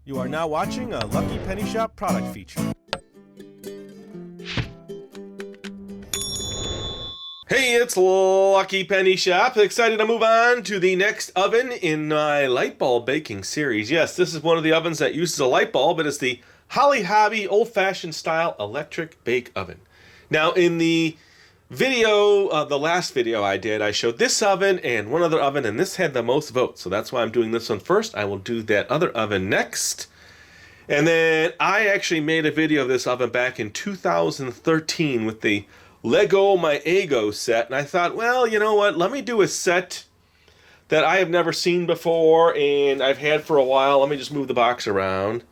You are now watching a Lucky Penny Shop product feature. Hey, it's Lucky Penny Shop. Excited to move on to the next oven in my light bulb baking series. Yes, this is one of the ovens that uses a light bulb. It is the Holly Hobbie old-fashioned style electric bake oven. Now, in the video, the last video I did, I showed this oven and one other oven, and this had the most votes. So that's why I'm doing this one first. I will do that other oven next. And then I actually made a video of this oven back in 2013 with the Lego My Ego set. And I thought, well, you know what? Let me do a set that I have never seen before and I've had for a while. Let me just move the box around.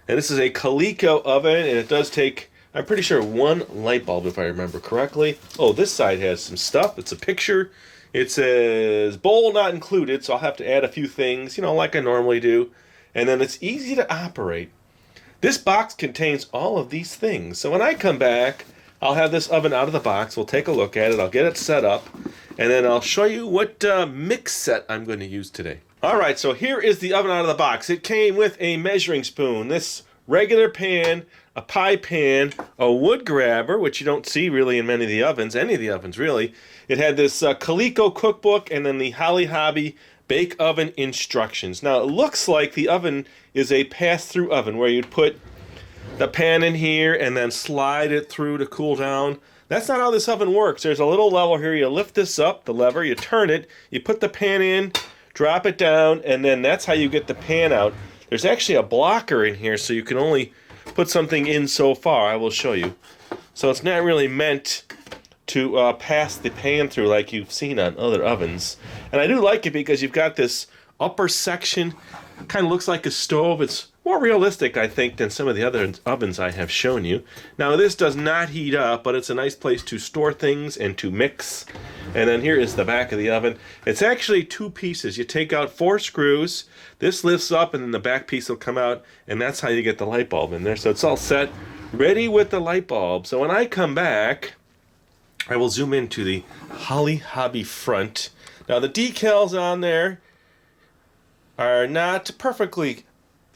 And this is a Coleco oven, and it does take, I'm pretty sure, one light bulb, if I remember correctly. Oh, this side has some stuff. It's a picture. It says bowl not included, so I'll have to add a few things, you know, like I normally do. And then it's easy to operate. This box contains all of these things. So when I come back, I'll have this oven out of the box. We'll take a look at it. I'll get it set up. And then I'll show you what mix set I'm going to use today. All right, so here is the oven out of the box. It came with a measuring spoon, this regular pan, a pie pan, a wood grabber, which you don't see really in many of the ovens, any of the ovens really. It had this Coleco cookbook and then the Holly Hobbie bake oven instructions. Now it looks like the oven is a pass-through oven where you'd put the pan in here and then slide it through to cool down. That's not how this oven works. There's a little lever here. You lift this up, the lever, you turn it, you put the pan in, drop it down, and then that's how you get the pan out. There's actually a blocker in here, so you can only put something in so far. I will show you. So it's not really meant to pass the pan through like you've seen on other ovens. And I do like it because you've got this upper section. Kind of looks like a stove. It's more realistic, I think, than some of the other ovens I have shown you. Now, this does not heat up, but it's a nice place to store things and to mix. And then here is the back of the oven. It's actually two pieces. You take out 4 screws. This lifts up, and then the back piece will come out, and that's how you get the light bulb in there. So it's all set, ready with the light bulb. So when I come back, I will zoom into the Holly Hobbie front. Now, the decals on there are not perfectly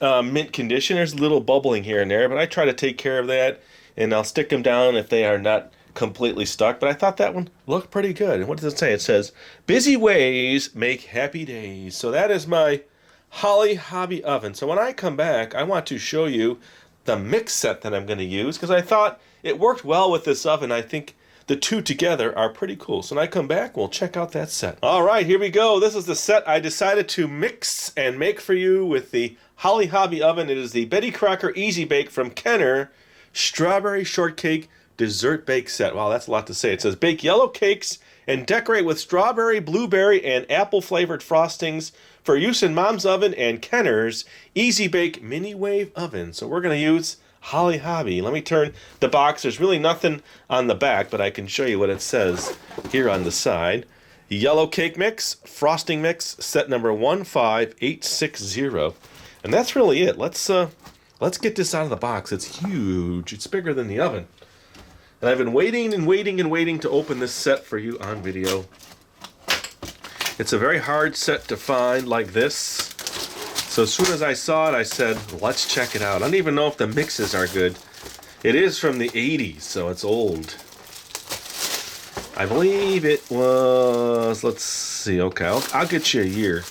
mint condition. There's a little bubbling here and there, but I try to take care of that, and I'll stick them down if they are not completely stuck. But I thought that one looked pretty good. And what does it say? It says, busy ways make happy days. So that is my Holly Hobbie oven. So when I come back, I want to show you the mix set that I'm going to use, because I thought it worked well with this oven. I think the two together are pretty cool. So when I come back, we'll check out that set. All right, here we go. This is the set I decided to mix and make for you with the Holly Hobbie oven. It is the Betty Crocker Easy Bake from Kenner Strawberry Shortcake Dessert Bake Set. Wow, that's a lot to say. It says bake yellow cakes and decorate with strawberry, blueberry, and apple flavored frostings for use in Mom's Oven and Kenner's Easy Bake Mini Wave Oven. So we're going to use Holly Hobbie. Let me turn the box. There's really nothing on the back, but I can show you what it says here on the side. Yellow cake mix, frosting mix, set number 15860. And that's really it. Let's get this out of the box. It's huge. It's bigger than the oven. And I've been waiting and waiting and waiting to open this set for you on video. It's a very hard set to find like this. So as soon as I saw it, I said, let's check it out. I don't even know if the mixes are good. It is from the 80s, so it's old. I believe it was, let's see, okay, I'll get you a year.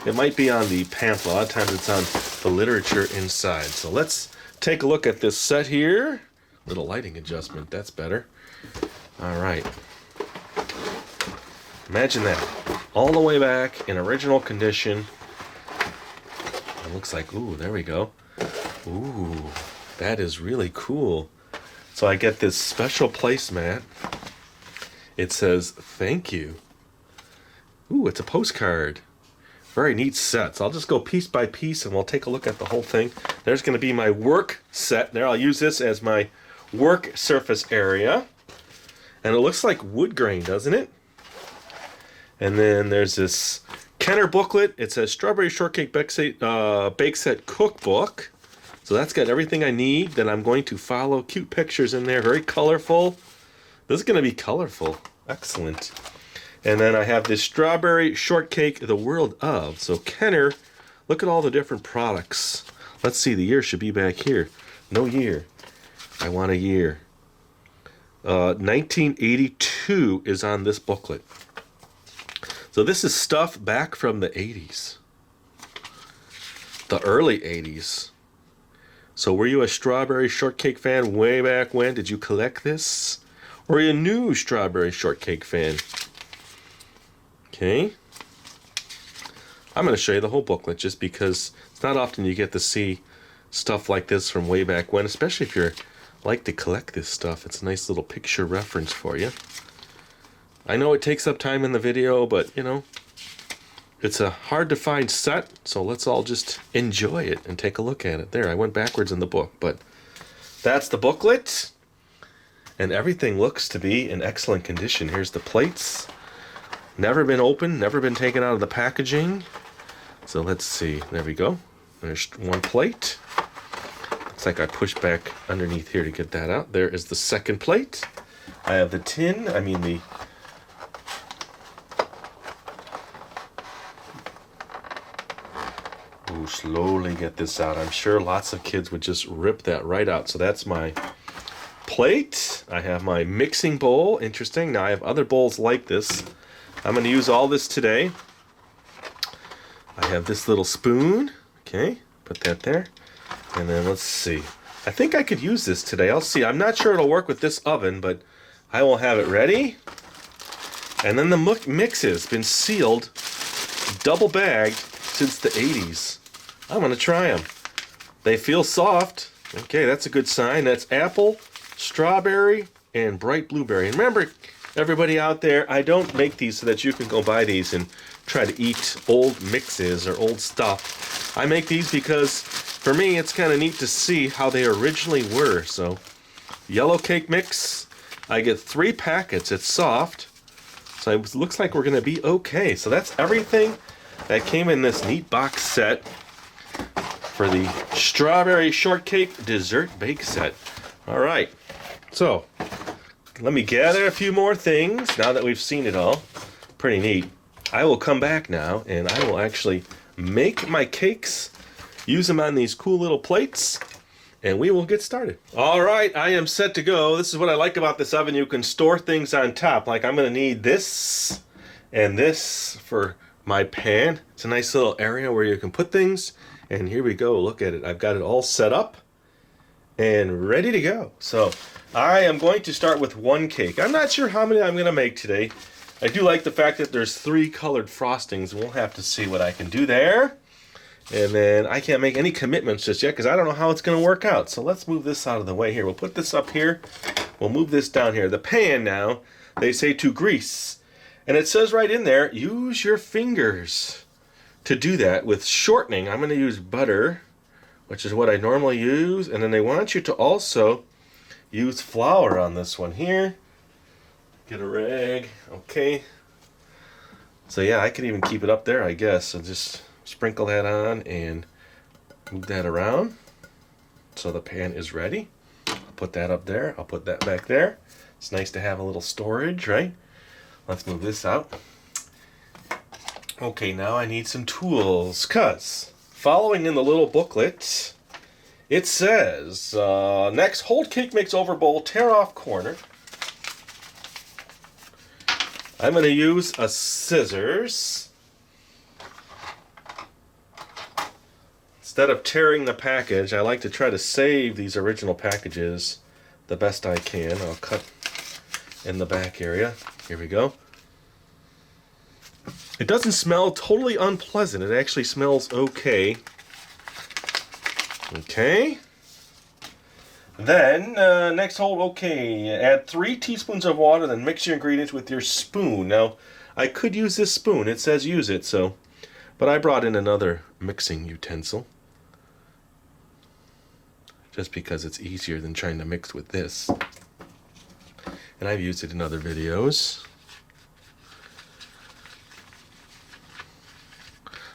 It might be on the pamphlet. A lot of times it's on the literature inside. So let's take a look at this set here. Little lighting adjustment, that's better. All right. Imagine that. All the way back in original condition. It looks like, ooh, there we go. Ooh, that is really cool. So I get this special placemat. It says, thank you. Ooh, it's a postcard. Very neat set. So I'll just go piece by piece and we'll take a look at the whole thing. There's going to be my work set there. I'll use this as my work surface area. And it looks like wood grain, doesn't it? And then there's this Kenner booklet. It says Strawberry Shortcake Bake Set Cookbook. So that's got everything I need that I'm going to follow. Cute pictures in there, very colorful. This is going to be colorful. Excellent. And then I have this Strawberry Shortcake, The World Of. So Kenner Look at all the different products. Let's see, the year should be back here. No year. I want a year. 1982 is on this booklet. So this is stuff back from the 80s. The early 80s. So were you a Strawberry Shortcake fan way back when? Did you collect this? Or are you a new Strawberry Shortcake fan? Okay. I'm going to show you the whole booklet just because it's not often you get to see stuff like this from way back when, especially if you're like to collect this stuff. It's a nice little picture reference for you. I know it takes up time in the video, but you know, it's a hard to find set, so let's all just enjoy it and take a look at it. There, I went backwards in the book, but that's the booklet. And everything looks to be in excellent condition. Here's the plates. Never been opened, never been taken out of the packaging. So let's see, there we go. There's one plate. Looks like I pushed back underneath here to get that out. There is the second plate. I have the tin, Ooh, slowly get this out. I'm sure lots of kids would just rip that right out. So that's my plate. I have my mixing bowl. Interesting. Now I have other bowls like this. I'm going to use all this today. I have this little spoon. Okay, put that there. And then let's see. I think I could use this today. I'll see. I'm not sure it'll work with this oven, but I will have it ready. And then the mix has been sealed, double bagged since the 80s. I'm going to try them. They feel soft. Okay, that's a good sign. That's apple, strawberry, and bright blueberry. And remember, everybody out there, I don't make these so that you can go buy these and try to eat old mixes or old stuff. I make these because, for me, it's kind of neat to see how they originally were. So, yellow cake mix. I get 3 packets. It's soft. So it looks like we're going to be okay. So that's everything that came in this neat box set for the Strawberry Shortcake Dessert Bake Set. All right. So, let me gather a few more things now that we've seen it all. Pretty neat. I will come back now and I will actually make my cakes, use them on these cool little plates, and we will get started. All right, I am set to go. This is what I like about this oven. You can store things on top. Like I'm going to need this and this for my pan. It's a nice little area where you can put things. And here we go. Look at it. I've got it all set up and ready to go. So I am going to start with one cake. I'm not sure how many I'm going to make today. I do like the fact that there's 3 colored frostings. We'll have to see what I can do there. And then I can't make any commitments just yet because I don't know how it's going to work out. So let's move this out of the way here. We'll put this up here. We'll move this down here. The pan now, they say to grease. And it says right in there, use your fingers to do that with shortening. I'm going to use butter, which is what I normally use. And then they want you to also use flour on this one here. Get a rag. Okay. So yeah, I could even keep it up there, I guess. So just sprinkle that on and move that around. So the pan is ready. I'll put that up there. I'll put that back there. It's nice to have a little storage, right? Let's move this out. Okay, now I need some tools, because following in the little booklet, it says, next, hold cake mix over bowl, tear off corner. I'm going to use a scissors. Instead of tearing the package, I like to try to save these original packages the best I can. I'll cut in the back area. Here we go. It doesn't smell totally unpleasant. It actually smells okay. Okay. Then, next hold, okay. Add 3 teaspoons of water, then mix your ingredients with your spoon. Now, I could use this spoon. It says use it, so. But I brought in another mixing utensil. Just because it's easier than trying to mix with this. And I've used it in other videos.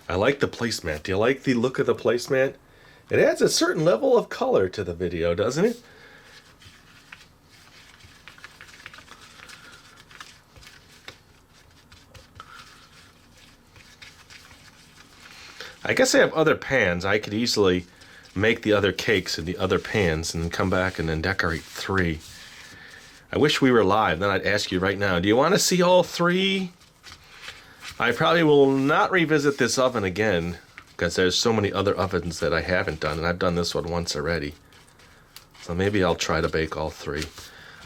I like the placemat. Do you like the look of the placemat? It adds a certain level of color to the video, doesn't it? I guess I have other pans. I could easily make the other cakes in the other pans and then come back and then decorate 3. I wish we were live. Then I'd ask you right now, do you want to see all 3? I probably will not revisit this oven again because there's so many other ovens that I haven't done, and I've done this one once already. So maybe I'll try to bake all 3.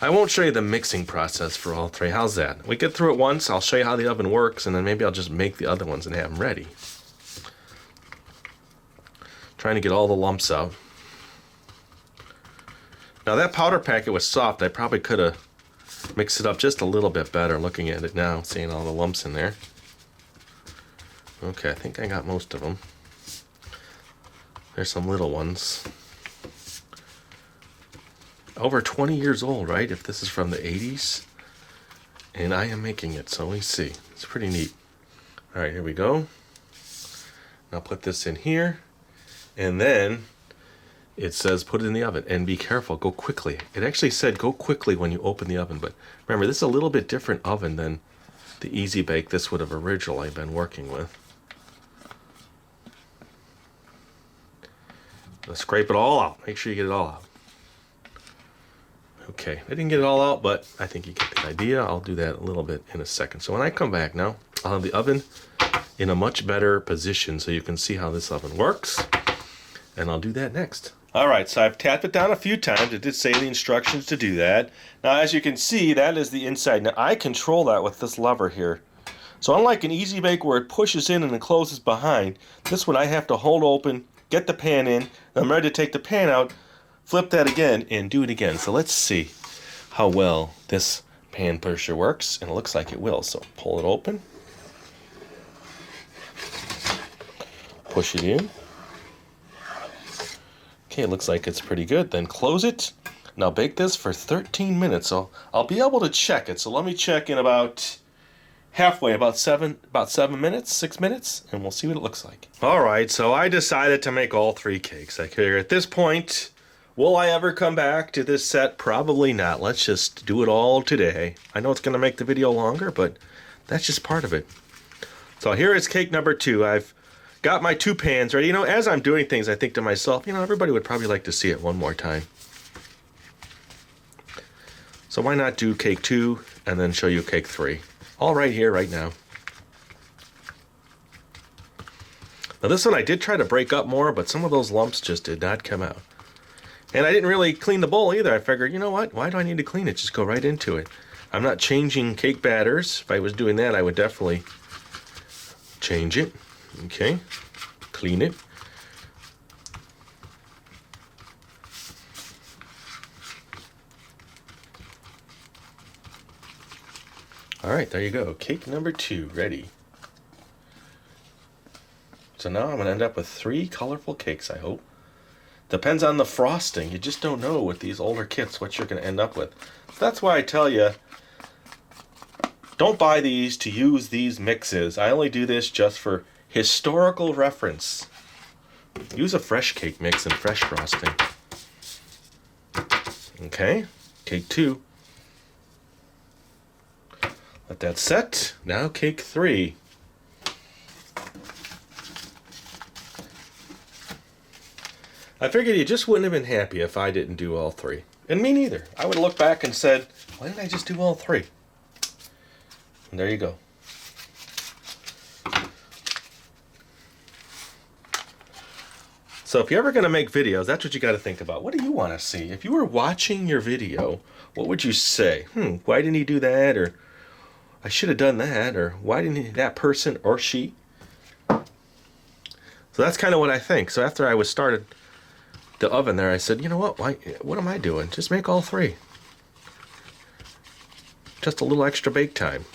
I won't show you the mixing process for all 3. How's that? We get through it once, I'll show you how the oven works, and then maybe I'll just make the other ones and have them ready. Trying to get all the lumps out. Now that powder packet was soft. I probably could have mixed it up just a little bit better looking at it now, seeing all the lumps in there. Okay, I think I got most of them. There's some little ones. Over 20 years old, right? If this is from the 80s. And I am making it, so we see. It's pretty neat. All right, here we go. Now put this in here. And then it says put it in the oven. And be careful, go quickly. It actually said go quickly when you open the oven. But remember, this is a little bit different oven than the Easy Bake this would have originally been working with. Let's scrape it all out. Make sure you get it all out. Okay, I didn't get it all out, but I think you get the idea. I'll do that a little bit in a second. So when I come back now, I'll have the oven in a much better position so you can see how this oven works. And I'll do that next. All right, so I've tapped it down a few times. It did say the instructions to do that. Now, as you can see, that is the inside. Now, I control that with this lever here. So unlike an Easy Bake where it pushes in and then closes behind, this one I have to hold open, get the pan in, and I'm ready to take the pan out, flip that again, and do it again. So let's see how well this pan pusher works, and it looks like it will. So pull it open, push it in. Okay, it looks like it's pretty good. Then close it. Now bake this for 13 minutes. So I'll be able to check it. So let me check in about halfway, about 7 minutes, 6 minutes, and we'll see what it looks like. All right, so I decided to make all 3 cakes. I figure at this point, will I ever come back to this set? Probably not. Let's just do it all today. I know it's going to make the video longer, but that's just part of it. So here is cake number 2. I've got my 2 pans ready. You know, as I'm doing things, I think to myself, you know, everybody would probably like to see it one more time. So why not do cake 2 and then show you cake 3? All right here, right now. Now this one I did try to break up more, but some of those lumps just did not come out. And I didn't really clean the bowl either. I figured, you know what? Why do I need to clean it? Just go right into it. I'm not changing cake batters. If I was doing that, I would definitely change it. Okay. Clean it. All right, there you go. Cake number 2 ready. So now I'm going to end up with 3 colorful cakes, I hope. Depends on the frosting. You just don't know with these older kits what you're going to end up with. So that's why I tell you, don't buy these to use these mixes. I only do this just for historical reference. Use a fresh cake mix and fresh frosting. Okay, cake 2. Let that set. Now cake 3. I figured you just wouldn't have been happy if I didn't do all 3. And me neither. I would look back and said, why didn't I just do all 3? And there you go. So if you're ever going to make videos, that's what you got to think about. What do you want to see? If you were watching your video, what would you say? Why didn't he do that? Or I should have done that. Or why didn't that person or she? So that's kind of what I think. So after I was started the oven there, I said, you know what? What am I doing? Just make all 3. Just a little extra bake time.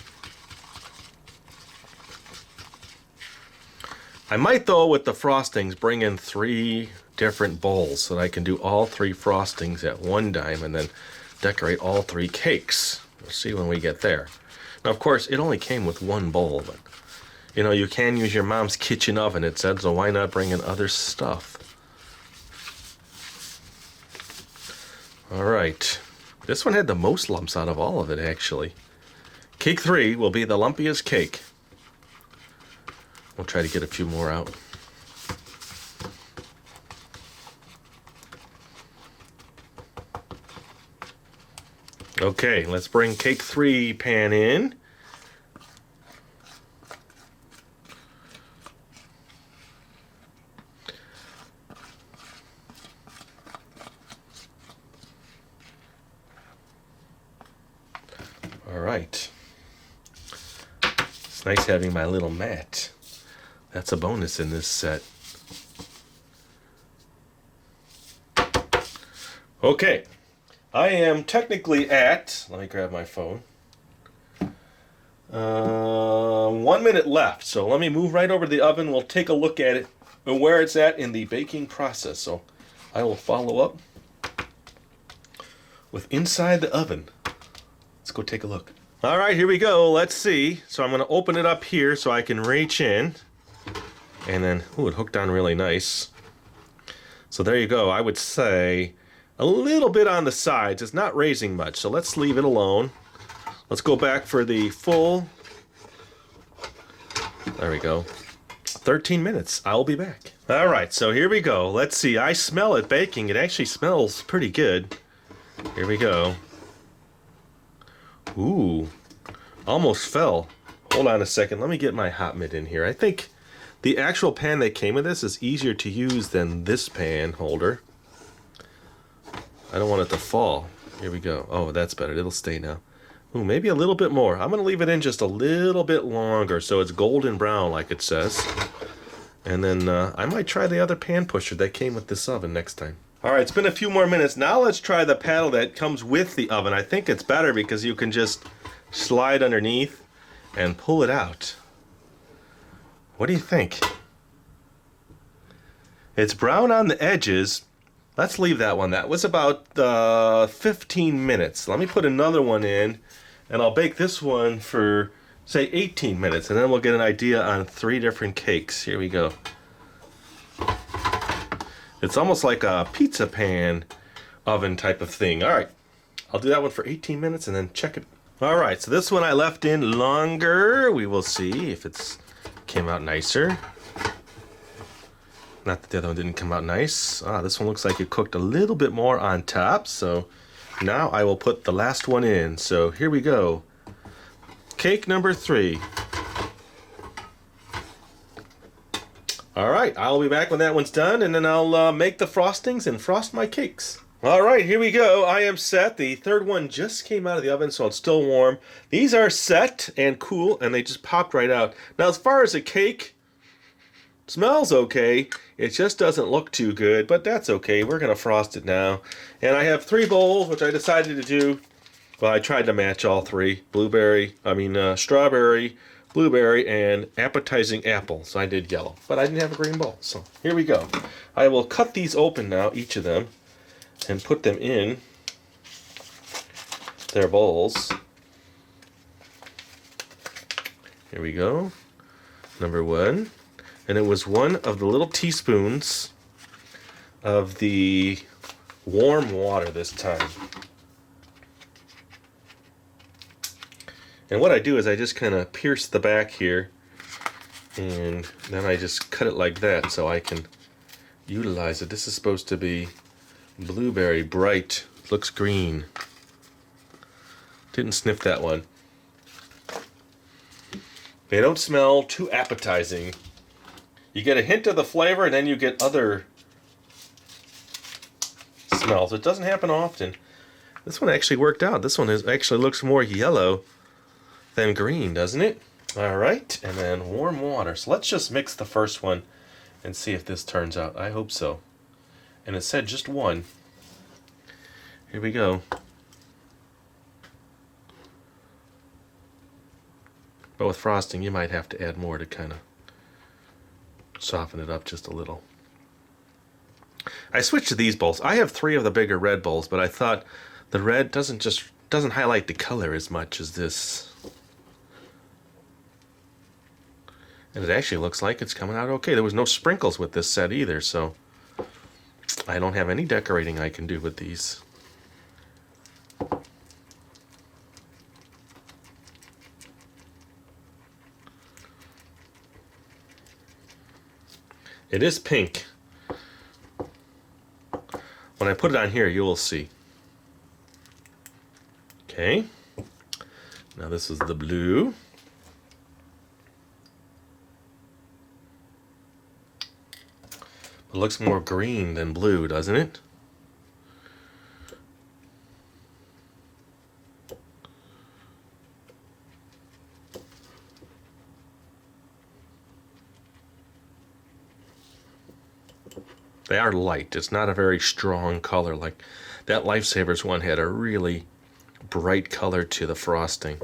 I might, though, with the frostings, bring in 3 different bowls so that I can do all 3 frostings at one time and then decorate all 3 cakes. We'll see when we get there. Now, of course, it only came with 1 bowl, but, you know, you can use your mom's kitchen oven, it said, so why not bring in other stuff? All right. This one had the most lumps out of all of it, actually. Cake 3 will be the lumpiest cake. We'll try to get a few more out. Okay, let's bring cake 3 pan in. All right. It's nice having my little mat. That's a bonus in this set. Okay. I am technically at, let me grab my phone, 1 minute left. So let me move right over to the oven. We'll take a look at it and where it's at in the baking process. So I will follow up with inside the oven. Let's go take a look. All right, here we go. Let's see. So I'm going to open it up here so I can reach in. And then, ooh, it hooked on really nice. So there you go. I would say a little bit on the sides. It's not raising much, so let's leave it alone. Let's go back for the full. There we go. 13 minutes. I'll be back. All right, so here we go. Let's see. I smell it baking. It actually smells pretty good. Here we go. Ooh, almost fell. Hold on a second. Let me get my hot mitt in here. I think the actual pan that came with this is easier to use than this pan holder. I don't want it to fall. Here we go. Oh, that's better. It'll stay now. Ooh, maybe a little bit more. I'm going to leave it in just a little bit longer so it's golden brown like it says. And then I might try the other pan pusher that came with this oven next time. All right, it's been a few more minutes. Now let's try the paddle that comes with the oven. I think it's better because you can just slide underneath and pull it out. What do you think? It's brown on the edges. Let's leave that one. That was about 15 minutes. Let me put another one in, and I'll bake this one for, say, 18 minutes, and then we'll get an idea on 3 different cakes. Here we go. It's almost like a pizza pan oven type of thing. All right, I'll do that one for 18 minutes and then check it. All right, so this one I left in longer. We will see if it's came out nicer. Not that the other one didn't come out nice. This one looks like it cooked a little bit more on top. So now I will put the last one in. So here we go. Cake number 3. All right, I'll be back when that one's done, and then I'll make the frostings and frost my cakes. All right, here we go. I am set. The third one just came out of the oven, so it's still warm. These are set and cool, and they just popped right out. Now, as far as the cake, smells okay. It just doesn't look too good, but that's okay. We're gonna frost it now. And I have 3 bowls, which I decided to do. Well, I tried to match all 3. Strawberry, blueberry, and appetizing apple. So I did yellow, but I didn't have a green bowl. So here we go. I will cut these open now, each of them, and put them in their bowls. Here we go. Number 1. And it was 1 of the little teaspoons of the warm water this time. And what I do is I just kind of pierce the back here, and then I just cut it like that so I can utilize it. This is supposed to be blueberry, bright, looks green. Didn't sniff that one. They don't smell too appetizing. You get a hint of the flavor, and then you get other smells. It doesn't happen often. This one actually worked out. This one actually looks more yellow than green, doesn't it? All right, and then warm water. So let's just mix the first one and see if this turns out. I hope so. And it said just 1. Here we go. But with frosting, you might have to add more to kind of soften it up just a little. I switched to these bowls. I have 3 of the bigger red bowls, but I thought the red doesn't highlight the color as much as this. And it actually looks like it's coming out okay. There was no sprinkles with this set either, so I don't have any decorating I can do with these. It is pink. When I put it on here, you will see. Okay. Now this is the blue. It looks more green than blue, doesn't it? They are light. It's not a very strong color. Like that Lifesavers one had a really bright color to the frosting.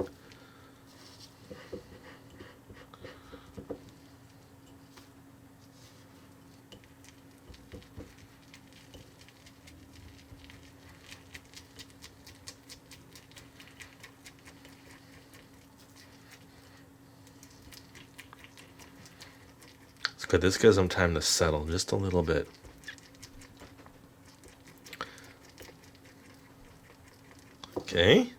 It's good. This gives them time to settle just a little bit. Okay.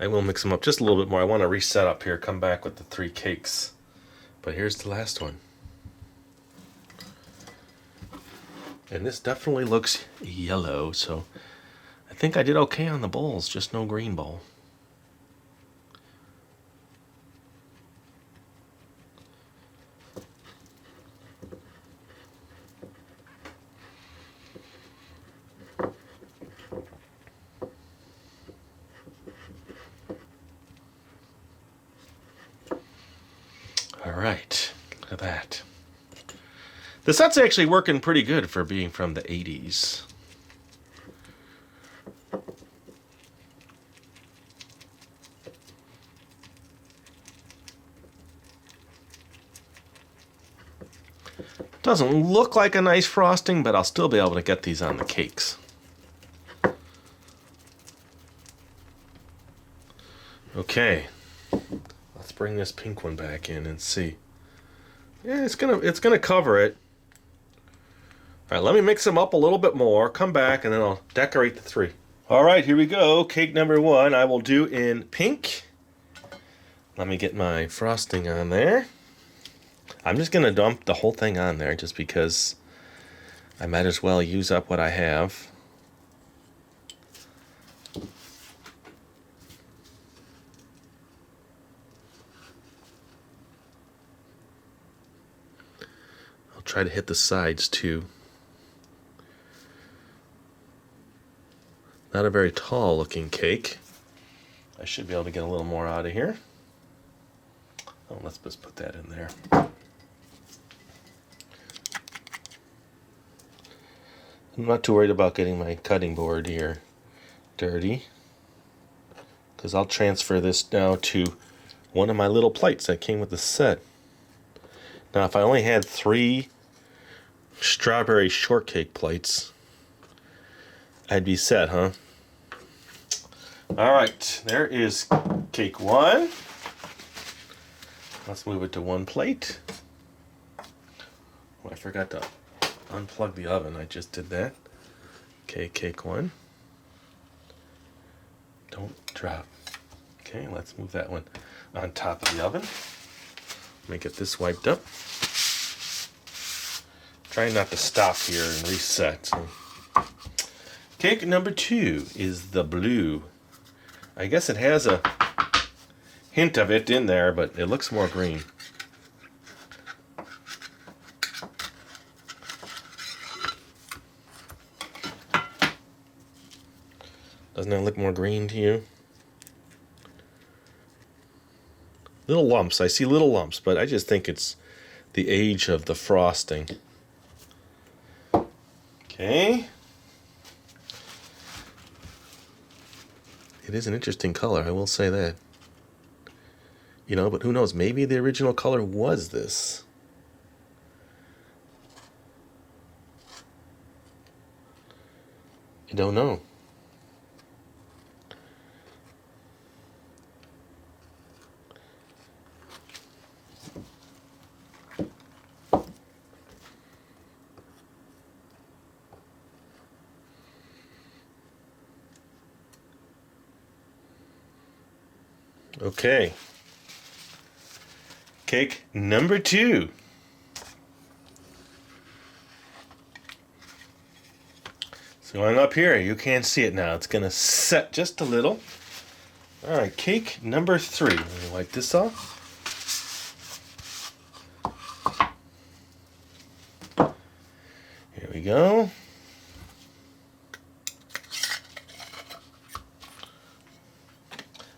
I will mix them up just a little bit more. I want to reset up here, come back with the 3 cakes. But here's the last one. And this definitely looks yellow, so I think I did okay on the bowls, just no green bowl. All right, look at that. The set's actually working pretty good for being from the 80s. Doesn't look like a nice frosting, but I'll still be able to get these on the cakes. Okay, let's bring this pink one back in and see. Yeah, it's gonna cover it. All right, let me mix them up a little bit more, come back, and then I'll decorate the 3. All right, here we go. Cake number 1 I will do in pink. Let me get my frosting on there. I'm just gonna dump the whole thing on there just because I might as well use up what I have. I'll try to hit the sides too. Not a very tall looking cake. I should be able to get a little more out of here. Oh, let's just put that in there. I'm not too worried about getting my cutting board here dirty, because I'll transfer this now to one of my little plates that came with the set. Now, if I only had 3 strawberry shortcake plates, I'd be set, huh? All right, there is cake 1. Let's move it to 1 plate. Oh, I forgot to unplug the oven. I just did that. Okay, cake 1. Don't drop. Okay, let's move that one on top of the oven. Let me get this wiped up. Trying not to stop here and reset. So. Cake number 2 is the blue. I guess it has a hint of it in there, but it looks more green. Doesn't it look more green to you? Little lumps. I see little lumps, but I just think it's the age of the frosting. Okay. It is an interesting color, I will say that. You know, but who knows? Maybe the original color was this. You don't know. Okay. Cake number 2. So going up here, you can't see it now. It's going to set just a little. All right, cake number 3. Let me wipe this off. Here we go.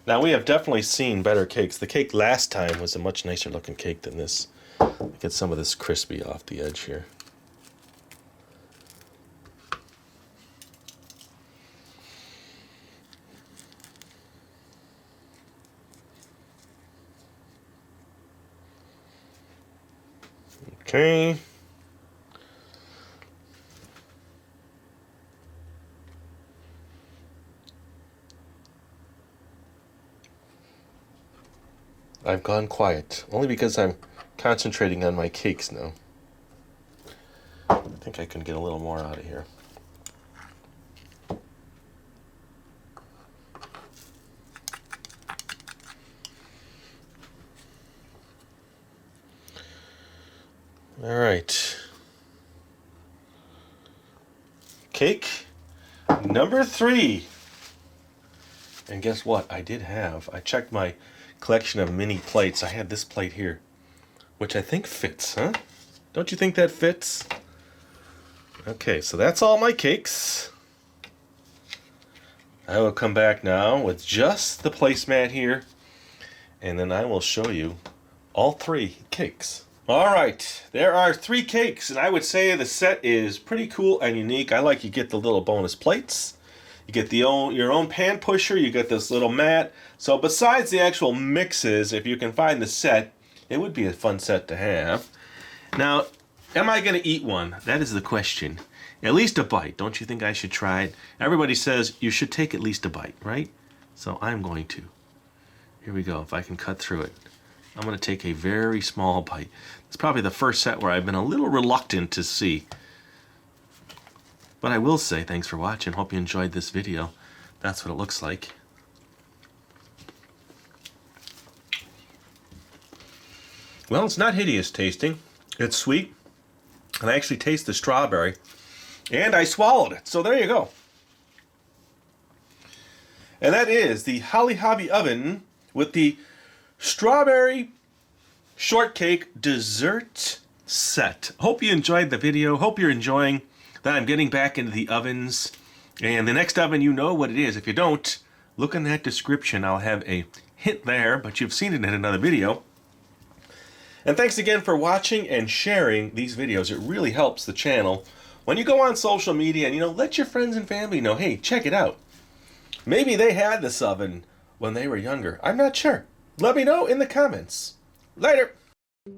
Now, we have definitely seen better cakes. The cake last time was a much nicer looking cake than this. Get some of this crispy off the edge here. Okay. I've gone quiet, only because I'm concentrating on my cakes now. I think I can get a little more out of here. All right. Cake number 3. And guess what? I checked my collection of mini plates. I had this plate here, which I think fits, huh? Don't you think that fits? Okay, so that's all my cakes. I will come back now with just the placemat here, and then I will show you all 3 cakes. All right, there are 3 cakes, and I would say the set is pretty cool and unique. I like you get the little bonus plates. You get your own pan pusher, you get this little mat. So besides the actual mixes, if you can find the set, it would be a fun set to have. Now, am I going to eat one? That is the question. At least a bite. Don't you think I should try it? Everybody says you should take at least a bite, right? So I'm going to. Here we go, if I can cut through it. I'm going to take a very small bite. It's probably the first set where I've been a little reluctant to see. But I will say thanks for watching. Hope you enjoyed this video. That's what it looks like. Well, it's not hideous tasting. It's sweet. And I actually taste the strawberry. And I swallowed it. So there you go. And that is the Holly Hobbie Oven with the strawberry shortcake dessert set. Hope you enjoyed the video. Hope you're enjoying that I'm getting back into the ovens. And the next oven, you know what it is. If you don't, look in that description. I'll have a hint there, but you've seen it in another video. And thanks again for watching and sharing these videos. It really helps the channel. When you go on social media and, let your friends and family know, hey, check it out. Maybe they had this oven when they were younger. I'm not sure. Let me know in the comments. Later.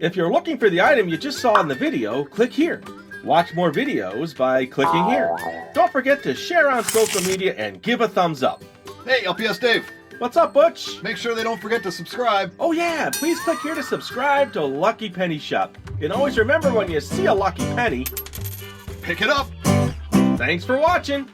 If you're looking for the item you just saw in the video, click here. Watch more videos by clicking here. Don't forget to share on social media and give a thumbs up. Hey, LPS-Dave. What's up, Butch? Make sure they don't forget to subscribe. Oh yeah, please click here to subscribe to Lucky Penny Shop. And always remember, when you see a lucky penny, pick it up. Thanks for watching.